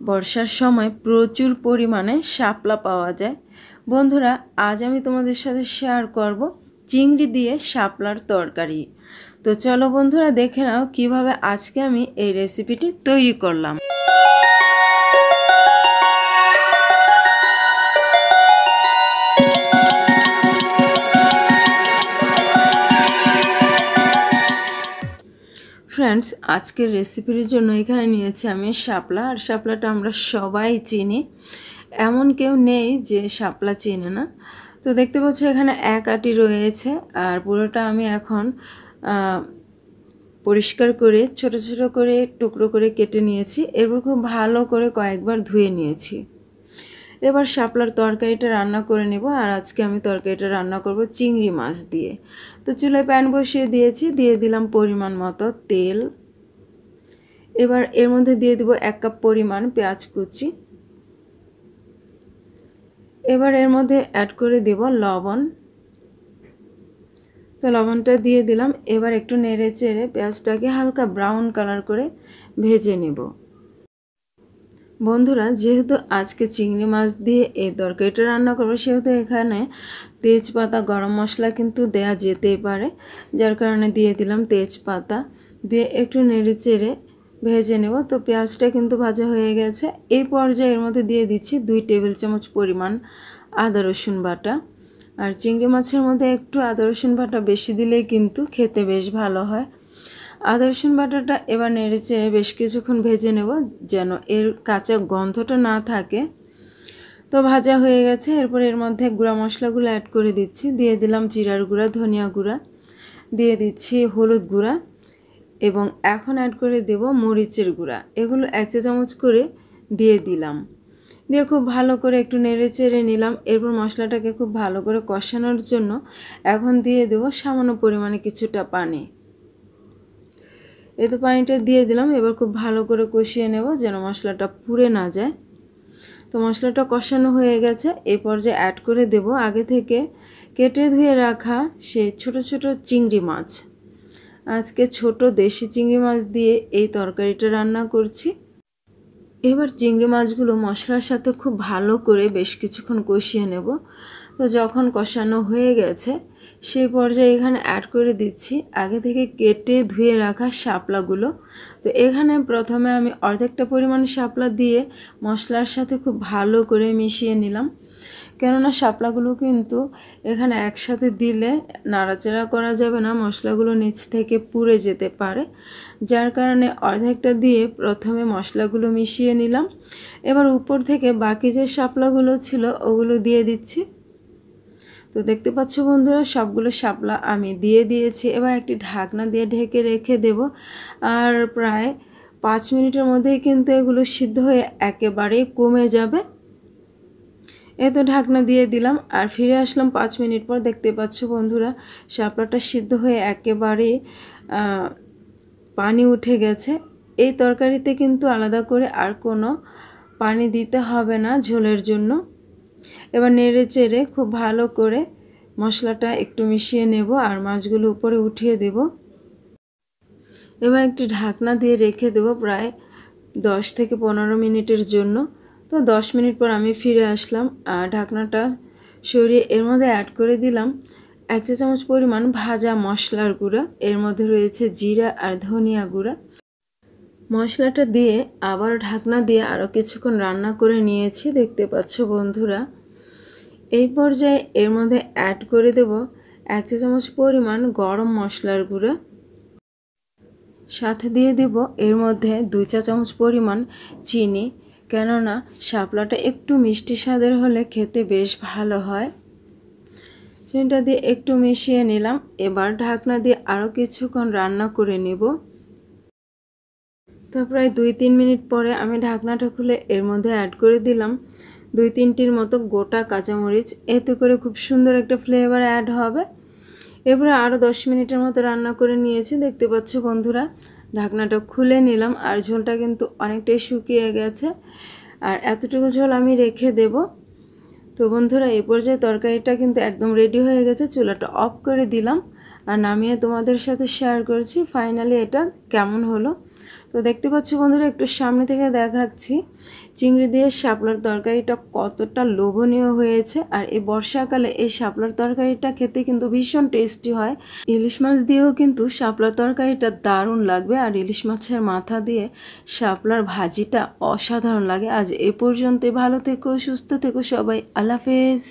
বর্ষার সময় প্রচুর পরিমাণে শাপলা পাওয়া যায়। বন্ধুরা, আজ আমি তোমাদের সাথে শেয়ার করব চিংড়ি দিয়ে শাপলার তরকারি। তো চলো বন্ধুরা, দেখে নাও কিভাবে আজকে আমি এই রেসিপিটি তৈরি করলাম। ফ্রেন্ডস, আজকের রেসিপির জন্য এখানে নিয়েছি আমি শাপলা। আর শাপলাটা আমরা সবাই চিনি, এমন কেউ নেই যে শাপলা চেনে না। তো দেখতে পাচ্ছ এখানে এক আটি রয়েছে, আর পুরোটা আমি এখন পরিষ্কার করে ছোট ছোট করে টুকরো করে কেটে নিয়েছি। এরপর খুব ভালো করে কয়েকবার ধুয়ে নিয়েছি। এবার শাপলার তরকারিটা রান্না করে নেব। আর আজকে আমি তরকারিটা রান্না করব চিংড়ি মাছ দিয়ে। তো চুলায় প্যান বসিয়ে দিয়েছি, দিয়ে দিলাম পরিমাণ মতো তেল। এবার এর মধ্যে দিয়ে দেব 1 কাপ পরিমাণ পেঁয়াজ কুচি। এবার এর মধ্যে অ্যাড করে দেব লবণ। তো লবণটা দিয়ে দিলাম। এবার একটু নেড়ে চেড়ে পেঁয়াজটাকে হালকা ব্রাউন কালার করে ভেজে নেব। বন্ধুরা, যেহেতু আজকে চিংড়ি মাছ দিয়ে এই তরকারিটা রান্না করবো, সেহেতু এখানে তেজপাতা, গরম মশলা কিন্তু দেয়া যেতেই পারে, যার কারণে দিয়ে দিলাম তেজপাতা। দিয়ে একটু নেড়ে চেড়ে ভেজে নেব। তো পেঁয়াজটা কিন্তু ভাজা হয়ে গেছে। এই পর্যায়ে এর মধ্যে দিয়ে দিচ্ছি 2 টেবিল চামচ পরিমাণ আদা রসুন বাটা। আর চিংড়ি মাছের মধ্যে একটু আদা রসুন বাটা বেশি দিলেই কিন্তু খেতে বেশ ভালো হয়। আদা রসুন বাটাটা এবার নেড়ে চেড়ে বেশ কিছুক্ষণ ভেজে নেব, যেন এর কাঁচা গন্ধটা না থাকে। তো ভাজা হয়ে গেছে। এরপর এর মধ্যে গুঁড়া মশলাগুলো অ্যাড করে দিচ্ছি। দিয়ে দিলাম জিরার গুঁড়া, ধনিয়া গুঁড়া, দিয়ে দিচ্ছি হলুদ গুঁড়া, এবং এখন অ্যাড করে দেব মরিচের গুঁড়া। এগুলো 1 চা চামচ করে দিয়ে দিলাম। দিয়ে খুব ভালো করে একটু নেড়ে চেড়ে নিলাম। এরপর মশলাটাকে খুব ভালো করে কষানোর জন্য এখন দিয়ে দেব সামান্য পরিমাণে কিছুটা পানি। এই তো পানিটা দিয়ে দিলাম। এবার খুব ভালো করে কষিয়ে নেব, যেন মশলাটা পুড়ে না যায়। তো মশলাটা কষানো হয়ে গেছে। এই পর্যায়ে অ্যাড করে দেব আগে থেকে কেটে ধুয়ে রাখা সেই ছোট ছোট চিংড়ি মাছ। আজকে ছোট দেশি চিংড়ি মাছ দিয়ে এই তরকারিটা রান্না করছি। এবার চিংড়ি মাছগুলো মশলার সাথে খুব ভালো করে বেশ কিছুক্ষণ কষিয়ে নেব। তো যখন কষানো হয়ে গেছে, সেই পর্যায়ে এখানে অ্যাড করে দিচ্ছি আগে থেকে কেটে ধুয়ে রাখা শাপলাগুলো। তো এখানে প্রথমে আমি অর্ধেকটা পরিমাণ শাপলা দিয়ে মশলার সাথে খুব ভালো করে মিশিয়ে নিলাম, কেননা শাপলাগুলো কিন্তু এখানে একসাথে দিলে নাড়াচাড়া করা যাবে না, মশলাগুলো নিচ থেকে পুড়ে যেতে পারে। যার কারণে অর্ধেকটা দিয়ে প্রথমে মশলাগুলো মিশিয়ে নিলাম। এবার উপর থেকে বাকি যে শাপলাগুলো ছিল ওগুলো দিয়ে দিচ্ছি। তো দেখতে পাচ্ছ বন্ধুরা, সবগুলো শাপলা আমি দিয়ে দিয়েছি। এবার একটি ঢাকনা দিয়ে ঢেকে রেখে দেব। আর প্রায় 5 মিনিটের মধ্যেই কিন্তু এগুলো সিদ্ধ হয়ে একেবারে কমে যাবে। এই তো ঢাকনা দিয়ে দিলাম আর ফিরে আসলাম 5 মিনিট পর। দেখতে পাচ্ছ বন্ধুরা, শাপলাটা সিদ্ধ হয়ে একেবারে পানি উঠে গেছে। এই তরকারিতে কিন্তু আলাদা করে আর কোনো পানি দিতে হবে না ঝোলের জন্য। এবার নেড়ে চেড়ে খুব ভালো করে মশলাটা একটু মিশিয়ে নেব আর মাছগুলো উপরে উঠিয়ে দেব। এবার একটি ঢাকনা দিয়ে রেখে দেব প্রায় 10 থেকে 15 মিনিটের জন্য। তো 10 মিনিট পর আমি ফিরে আসলাম আর ঢাকনাটা সরিয়ে এর মধ্যে অ্যাড করে দিলাম 1 চা চামচ পরিমাণ ভাজা মশলার গুঁড়া। এর মধ্যে রয়েছে জিরা আর ধনিয়া গুঁড়া। মশলাটা দিয়ে আবার ঢাকনা দিয়ে আরও কিছুক্ষণ রান্না করে নিয়েছি। দেখতে পাচ্ছ বন্ধুরা, এই পর্যায়ে এর মধ্যে অ্যাড করে দেব 1 চা চামচ পরিমাণ গরম মশলার গুঁড়া। সাথে দিয়ে দেব এর মধ্যে 2 চা চামচ পরিমাণ চিনি, কেননা শাপলাটা একটু মিষ্টি স্বাদের হলে খেতে বেশ ভালো হয়। চিনিটা দিয়ে একটু মিশিয়ে নিলাম। এবার ঢাকনা দিয়ে আরও কিছুক্ষণ রান্না করে নেব। তো প্রায় 2-3 মিনিট পরে আমি ঢাকনাটা খুলে এর মধ্যে অ্যাড করে দিলাম 2-3টির মতো গোটা কাঁচামরিচ। এতে করে খুব সুন্দর একটা ফ্লেভার অ্যাড হবে। এরপরে আরও 10 মিনিটের মতো রান্না করে নিয়েছি। দেখতে পাচ্ছ বন্ধুরা, ঢাকনাটা খুলে নিলাম আর ঝোলটা কিন্তু অনেকটাই শুকিয়ে গেছে। আর এতটুকু ঝোল আমি রেখে দেব। তো বন্ধুরা, এই পর্যায়ে তরকারিটা কিন্তু একদম রেডি হয়ে গেছে। চুলাটা অফ করে দিলাম আর নামিয়ে তোমাদের সাথে শেয়ার করছি ফাইনালি এটা কেমন হলো। তো দেখতে পাচ্ছ বন্ধুরা, একটু সামনে থেকে দেখাচ্ছি চিংড়ি দিয়ে শাপলার তরকারিটা কতটা লোভনীয় হয়েছে। আর এই বর্ষাকালে এই শাপলার তরকারিটা খেতে কিন্তু ভীষণ টেস্টি হয়। ইলিশ মাছ দিয়েও কিন্তু শাপলার তরকারিটা দারুণ লাগবে, আর ইলিশ মাছের মাথা দিয়ে শাপলার ভাজিটা অসাধারণ লাগে। আজ এ পর্যন্তই, ভালো থেকো, সুস্থ থেকো সবাই, আল্লাহ হাফেজ।